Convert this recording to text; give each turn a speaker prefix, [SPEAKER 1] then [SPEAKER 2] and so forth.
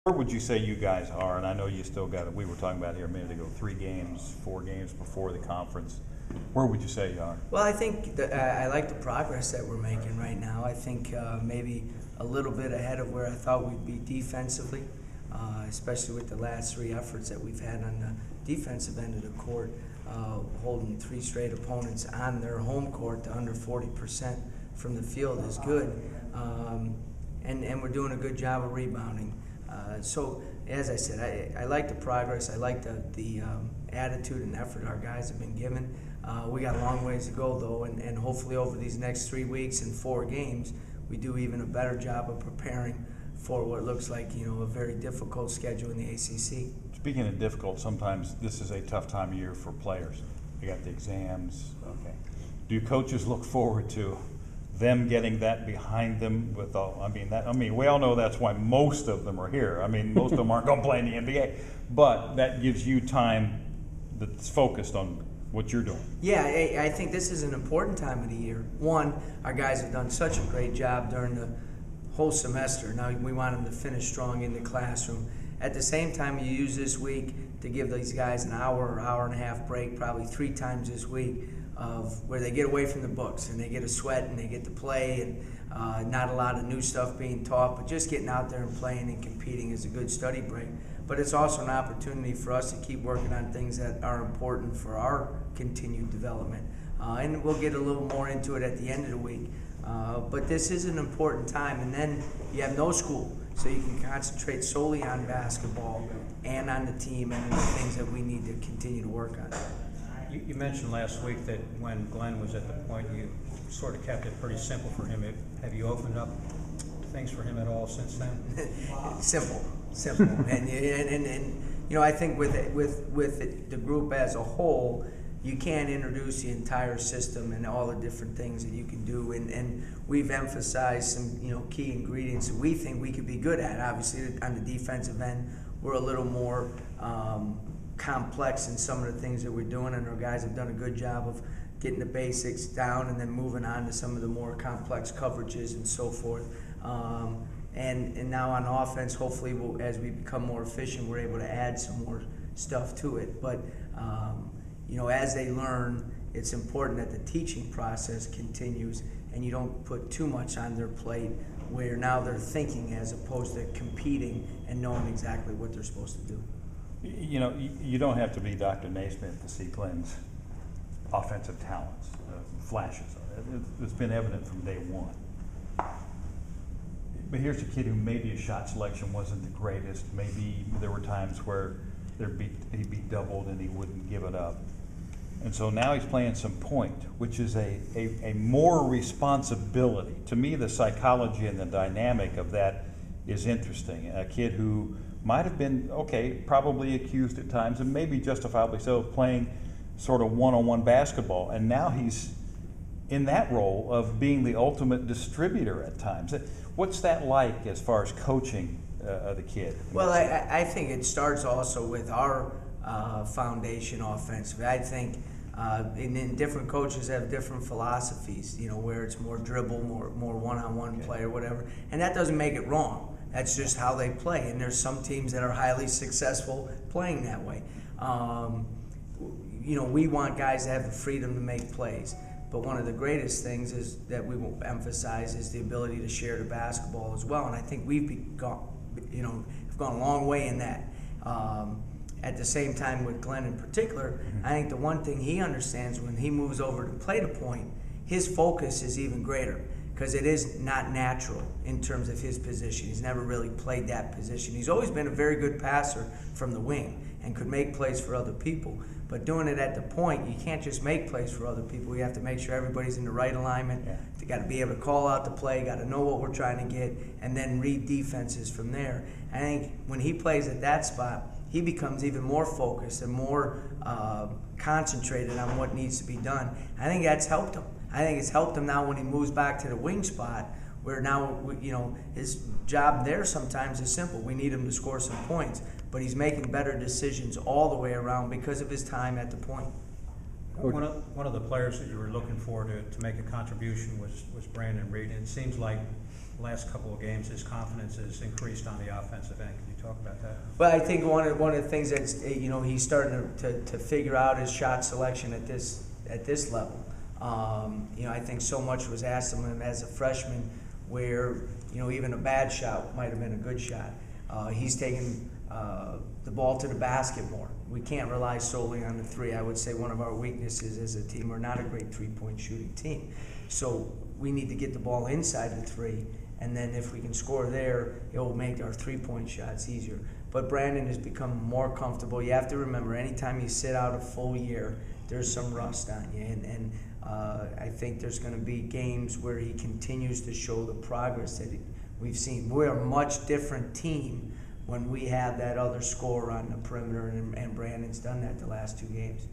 [SPEAKER 1] Where would you say you guys are? And I know you still got it. We were talking about here a minute ago, 3 games, 4 games before the conference. Where would you say you are?
[SPEAKER 2] Well, I think I like the progress that we're making right now. I think maybe a little bit ahead of where I thought we'd be defensively, especially with the last 3 efforts that we've had on the defensive end of the court, holding 3 straight opponents on their home court to under 40% from the field is good. And we're doing a good job of rebounding. So, as I said, I like the progress. I like the attitude and effort our guys have been given. We got a long ways to go, though, and hopefully over these next 3 weeks and 4 games, we do even a better job of preparing for what looks like, a very difficult schedule in the ACC.
[SPEAKER 1] Speaking of difficult, sometimes this is a tough time of year for players. You got the exams. Okay. Do coaches look forward to them getting that behind them with all? We all know that's why most of them are here. Most of them aren't going to play in the NBA, but that gives you time that's focused on what you're doing.
[SPEAKER 2] Yeah, I think this is an important time of the year. One, our guys have done such a great job during the whole semester. Now we want them to finish strong in the classroom. At the same time, you use this week to give these guys an hour or hour and a half break, probably 3 times this week, of where they get away from the books and they get a sweat and they get to play, and not a lot of new stuff being taught, but just getting out there and playing and competing is a good study break. But it's also an opportunity for us to keep working on things that are important for our continued development. And we'll get a little more into it at the end of the week. But this is an important time, and then you have no school, so you can concentrate solely on basketball and on the team and the things that we need to continue to work on.
[SPEAKER 3] You mentioned last week that when Glenn was at the point, you sort of kept it pretty simple for him. Have you opened up things for him at all since then?
[SPEAKER 2] Simple. and I think with the group as a whole, you can't introduce the entire system and all the different things that you can do, and we've emphasized some key ingredients that we think we could be good at. Obviously, on the defensive end, we're a little more complex in some of the things that we're doing, and our guys have done a good job of getting the basics down and then moving on to some of the more complex coverages and so forth. And now on offense, hopefully, as we become more efficient, we're able to add some more stuff to it. But as they learn, it's important that the teaching process continues and you don't put too much on their plate where now they're thinking as opposed to competing and knowing exactly what they're supposed to do.
[SPEAKER 1] You don't have to be Dr. Naismith to see Glenn's offensive talents, flashes. It's been evident from day one. But here's a kid who maybe his shot selection wasn't the greatest. Maybe there were times where he'd be doubled and he wouldn't give it up. And so now he's playing some point, which is a more responsibility. To me, the psychology and the dynamic of that is interesting. A kid who might have been, probably accused at times, and maybe justifiably so, of playing sort of one-on-one basketball. And now he's in that role of being the ultimate distributor at times. What's that like as far as coaching the kid?
[SPEAKER 2] Well, I think it starts also with our foundation offensively. I think and different coaches have different philosophies, where it's more dribble, more one-on-one play or whatever. And that doesn't make it wrong. That's just how they play. And there's some teams that are highly successful playing that way. We want guys to have the freedom to make plays. But one of the greatest things is that we will emphasize is the ability to share the basketball as well. And I think we've gone a long way in that. At the same time with Glenn in particular, I think the one thing he understands when he moves over to play the point, his focus is even greater because it is not natural in terms of his position. He's never really played that position. He's always been a very good passer from the wing and could make plays for other people. But doing it at the point, you can't just make plays for other people. You have to make sure everybody's in the right alignment. Yeah. You got to be able to call out the play, got to know what we're trying to get, and then read defenses from there. I think when he plays at that spot, he becomes even more focused and more concentrated on what needs to be done. I think that's helped him. I think it's helped him now when he moves back to the wing spot, where now, his job there sometimes is simple. We need him to score some points, but he's making better decisions all the way around because of his time at the point.
[SPEAKER 3] One of the players that you were looking for to make a contribution was Brandon Reed, and it seems like last couple of games, his confidence has increased on the offensive end. Can you talk about that?
[SPEAKER 2] Well, I think one of the things that's, he's starting to figure out his shot selection at this level. I think so much was asked of him as a freshman, where even a bad shot might have been a good shot. He's taken the ball to the basket more. We can't rely solely on the three. I would say one of our weaknesses as a team, we're not a great three-point shooting team. So we need to get the ball inside the three, and then if we can score there, it will make our three-point shots easier. But Brandon has become more comfortable. You have to remember, anytime you sit out a full year, there's some rust on you, and I think there's going to be games where he continues to show the progress that we've seen. We're a much different team when we have that other scorer on the perimeter, and Brandon's done that the last 2 games.